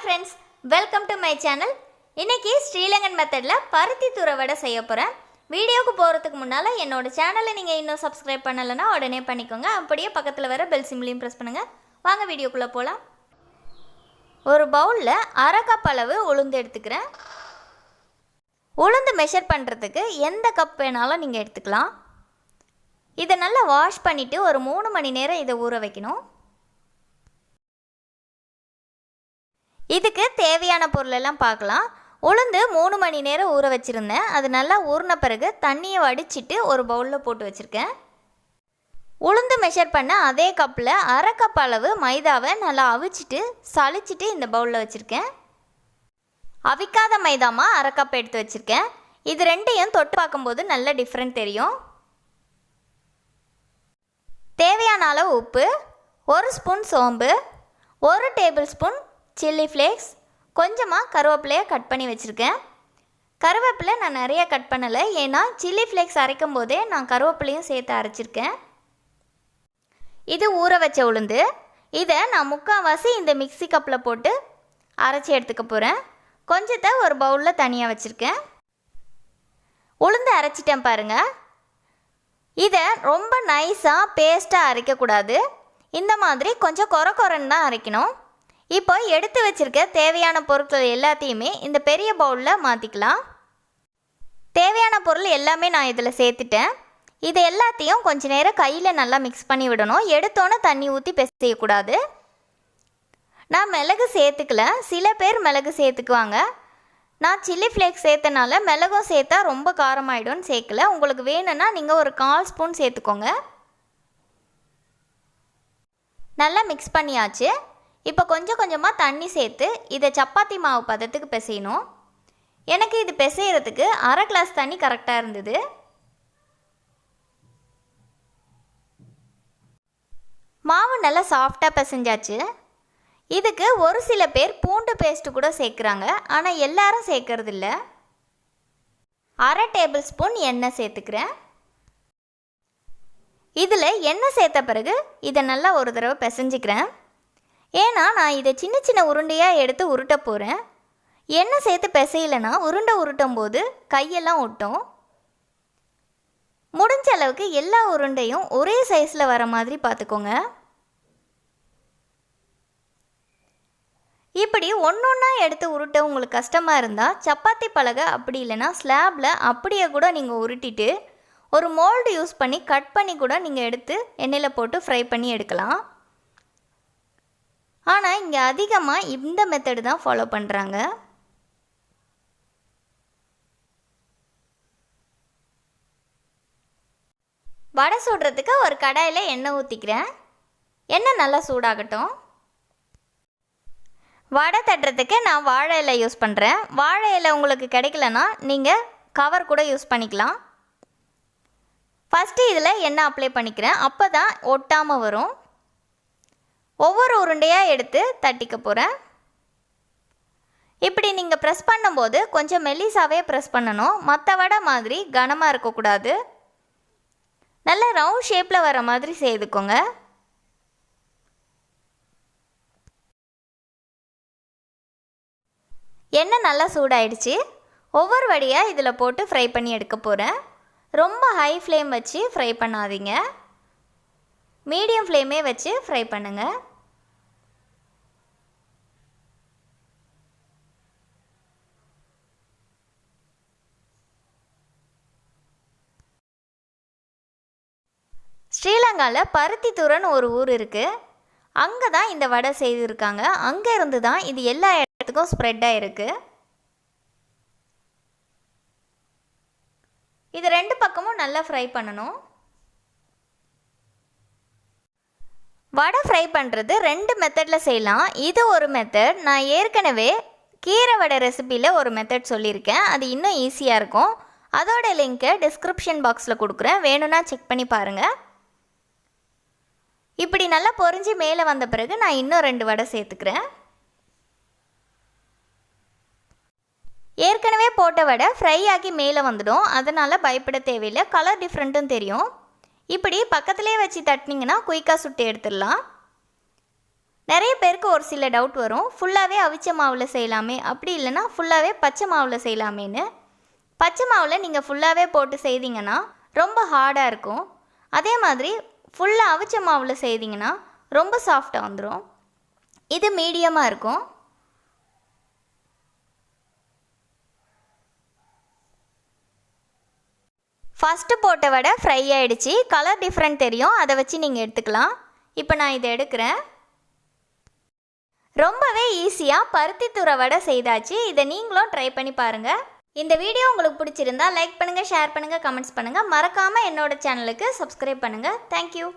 friends, welcome to my channel. இன்னைக்கு ஸ்ரீலங்கன் மெத்தட்ல பருத்தி தூர வடை செய்ய போறேன். வீடியோக்கு போறதுக்கு முன்னால என்னோட சேனலை நீங்க இன்னும் சப்ஸ்கிரைப் பண்ணலனா உடனே பண்ணிக்கோங்க. அப்படியே பக்கத்துல வர பெல் சிம்பலையும் பிரஸ் பண்ணுங்க. வாங்க வீடியோக்குள்ள போலாம். ஒரு பவுல்ல 1/2 கப் அளவு உளுந்து எடுத்துக்கிறேன். உளுந்து மெஷர் பண்றதுக்கு எந்த கப் வேணாலும் நீங்க எடுத்துக்கலாம். இதை நல்லா வாஷ் பண்ணிட்டு ஒரு 3 மணி நேரம் இதை ஊற வைக்கணும். இதுக்கு தேவையான பொருள் எல்லாம் பார்க்கலாம். உளுந்து 3 மணி நேரம் ஊற வச்சுருந்தேன். அது நல்லா ஊறின பிறகு தண்ணியை வடிச்சிட்டு ஒரு பவுலில் போட்டு வச்சுருக்கேன். உளுந்து மெஷர் பண்ண அதே கப்பில் 1/2 கப் அளவு மைதாவை நல்லா அவிச்சிட்டு சளிச்சிட்டு இந்த பவுலில் வச்சுருக்கேன். அவிக்காத மைதாமா 1/2 கப் எடுத்து வச்சுருக்கேன். இது ரெண்டையும் தொட்டு பார்க்கும்போது நல்ல டிஃப்ரெண்ட் தெரியும். தேவையான அளவு உப்பு, 1 ஸ்பூன் சோம்பு, 1 டேபிள் ஸ்பூன் சில்லி ஃப்ளேக்ஸ், கொஞ்சமாக கருவேப்பிலையை கட் பண்ணி வச்சுருக்கேன். கருவேப்பிலை நான் நிறைய கட் பண்ணலை, ஏன்னா சில்லி ஃப்ளேக்ஸ் அரைக்கும் போதே நான் கருவேப்பிலையும் சேர்த்து அரைச்சிருக்கேன். இது ஊற வச்ச உளுந்து. இதை நான் 3/4 இந்த மிக்ஸி கப்பில் போட்டு அரைச்சி எடுத்துக்க போகிறேன். கொஞ்சத்தை ஒரு பவுலில் தனியாக வச்சுருக்கேன். உளுந்து அரைச்சிட்டேன் பாருங்கள். இதை ரொம்ப நைஸாக பேஸ்ட்டாக அரைக்கக்கூடாது. இந்த மாதிரி கொஞ்சம் கொரன்னு தான் அரைக்கணும். இப்போ எடுத்து வச்சுருக்க தேவையான பொருட்கள் எல்லாத்தையுமே இந்த பெரிய பவுலில் மாற்றிக்கலாம். தேவையான பொருள் எல்லாமே நான் இதில் சேர்த்துட்டேன். இது எல்லாத்தையும் கொஞ்சம் நேரம் கையில் நல்லா மிக்ஸ் பண்ணி விடணும். எடுத்தோன்னே தண்ணி ஊற்றி பிசையக்கூடாது. நான் மிளகு சேர்த்துக்கல, சில பேர் மிளகு சேர்த்துக்குவாங்க. நான் சில்லி ஃப்ளேக்ஸ் சேர்த்தனால மிளகும் சேர்த்தா ரொம்ப காரமாயிடும்னு சேர்க்கல. உங்களுக்கு வேணும்னா நீங்கள் ஒரு 1/4 ஸ்பூன் சேர்த்துக்கோங்க. நல்லா மிக்ஸ் பண்ணியாச்சு. இப்போ கொஞ்சம் கொஞ்சமாக தண்ணி சேர்த்து இதை சப்பாத்தி மாவு பதத்துக்கு பிசையணும். எனக்கு இது பிசைகிறதுக்கு 1/2 கிளாஸ் தண்ணி கரெக்டாக இருந்தது. மாவு நல்லா சாஃப்டாக பிசைஞ்சாச்சு. இதுக்கு ஒரு சில பேர் பூண்டு பேஸ்ட்டு கூட சேர்க்குறாங்க, ஆனால் எல்லாரும் சேர்க்கறதில்ல. 1/2 டேபிள் ஸ்பூன் எண்ணெய் சேர்த்துக்கிறேன். இதில் எண்ணெய் சேர்த்த பிறகு இதை நல்லா ஒரு தடவை பிசைஞ்சிக்கிறேன். ஏன்னா நான் இதை சின்ன சின்ன உருண்டையாக எடுத்து உருட்ட போகிறேன். எண்ணெய் சேர்த்து பிசையலைன்னா உருட்டும் போது கையெல்லாம் ஒட்டும். முடிஞ்ச அளவுக்கு எல்லா உருண்டையும் ஒரே சைஸில் வர மாதிரி பார்த்துக்கோங்க. இப்படி ஒன்றா எடுத்து உருட்ட உங்களுக்கு கஷ்டமாக இருந்தால் சப்பாத்தி பலகை அப்படி இல்லைன்னா ஸ்லாபில் அப்படியே கூட நீங்கள் உருட்டிட்டு ஒரு மோல்டு யூஸ் பண்ணி கட் பண்ணி கூட நீங்கள் எடுத்து எண்ணெயில் போட்டு ஃப்ரை பண்ணி எடுக்கலாம். ஆனால் இங்கே அதிகமாக இந்த மெத்தடு தான் ஃபாலோ பண்ணுறாங்க. வடை சுடுறதுக்கு ஒரு கடாயில் எண்ணெய் ஊற்றிக்கிறேன். எண்ணெய் நல்லா சூடாகட்டும். வடை தட்டுறதுக்கு நான் வாழை இலை யூஸ் பண்ணுறேன். வாழை இலை உங்களுக்கு கிடைக்கலனா நீங்கள் கவர் கூட யூஸ் பண்ணிக்கலாம். ஃபஸ்ட்டு இதில் எண்ணெய் அப்ளை பண்ணிக்கிறேன். அப்போ தான் ஒட்டாமல் வரும். ஒவ்வொரு உருண்டையாக எடுத்து தட்டிக்க போகிறேன். இப்படி நீங்கள் ப்ரெஸ் பண்ணும்போது கொஞ்சம் மெல்லிசாவே ப்ரெஸ் பண்ணணும். மற்ற வடை மாதிரி கனமாக இருக்கக்கூடாது. நல்ல ரவுண்ட் ஷேப்பில் வர மாதிரி செய்துக்கோங்க. எண்ணெய் நல்லா சூடாயிடுச்சு. ஒவ்வொரு வடையாக இதில் போட்டு ஃப்ரை பண்ணி எடுக்க போகிறேன். ரொம்ப ஹை ஃப்ளேம் வச்சு ஃப்ரை பண்ணாதீங்க, மீடியம் ஃப்ளேமே வச்சு ஃப்ரை பண்ணுங்கள். ஸ்ரீலங்காவில் பருத்தித்துறைன்னு ஒரு ஊர் இருக்குது. அங்கே தான் இந்த வடை செய்திருக்காங்க. அங்கே இருந்து தான் இது எல்லா இடத்துக்கும் ஸ்ப்ரெட் ஆகிருக்கு. இது 2 பக்கமும் நல்லா ஃப்ரை பண்ணணும். வடை ஃப்ரை பண்ணுறது 2 மெத்தடில் செய்யலாம். இது ஒரு மெத்தட். நான் ஏற்கனவே கீரை வடை ரெசிப்பியில் ஒரு மெத்தட் சொல்லியிருக்கேன். அது இன்னும் ஈஸியாக இருக்கும். அதோட லிங்க்கை டிஸ்கிரிப்ஷன் பாக்ஸில் கொடுக்குறேன், வேணும்னா செக் பண்ணி பாருங்கள். இப்படி நல்லா பொரிஞ்சு மேலே வந்த பிறகு நான் இன்னும் 2 வடை சேர்த்துக்கிறேன். ஏற்கனவே போட்ட வடை ஃப்ரை ஆகி மேலே வந்துடும், அதனால் பயப்பட தேவையில்லை. கலர் டிஃப்ரெண்ட்டும் தெரியும். இப்படி பக்கத்துலேயே வச்சு தட்டினீங்கன்னா குயிக்காக சுட்டு எடுத்துடலாம். நிறைய பேருக்கு ஒரு சில டவுட் வரும், ஃபுல்லாகவே அவிச்ச மாவில் செய்யலாமே, அப்படி இல்லைனா ஃபுல்லாகவே பச்சை மாவில் செய்யலாமேன்னு. பச்சை மாவில் நீங்கள் ஃபுல்லாகவே போட்டு செய்தீங்கன்னா ரொம்ப ஹார்டாக இருக்கும். அதே மாதிரி ஃபுல்லாக அவிச்ச மாவில் செய்தீங்கன்னா ரொம்ப சாஃப்டாக வந்துடும். இது மீடியமாக இருக்கும். ஃபஸ்ட்டு போட்ட வடை ஃப்ரை ஆகிடுச்சு, கலர் டிஃப்ரெண்ட் தெரியும், அதை வச்சு நீங்கள் எடுத்துக்கலாம். இப்போ நான் இதை எடுக்கிறேன். ரொம்பவே ஈஸியாக பருத்தி தூர வடை செய்தாச்சு. இதை நீங்களும் ட்ரை பண்ணி பாருங்கள். இந்த வீடியோ உங்களுக்கு பிடிச்சிருந்தா லைக் பண்ணுங்கள், ஷேர் பண்ணுங்கள், கமெண்ட்ஸ் பண்ணுங்கள். மறக்காமல் என்னோடய சேனலுக்கு சப்ஸ்கிரைப் பண்ணுங்கள். தேங்க்யூ.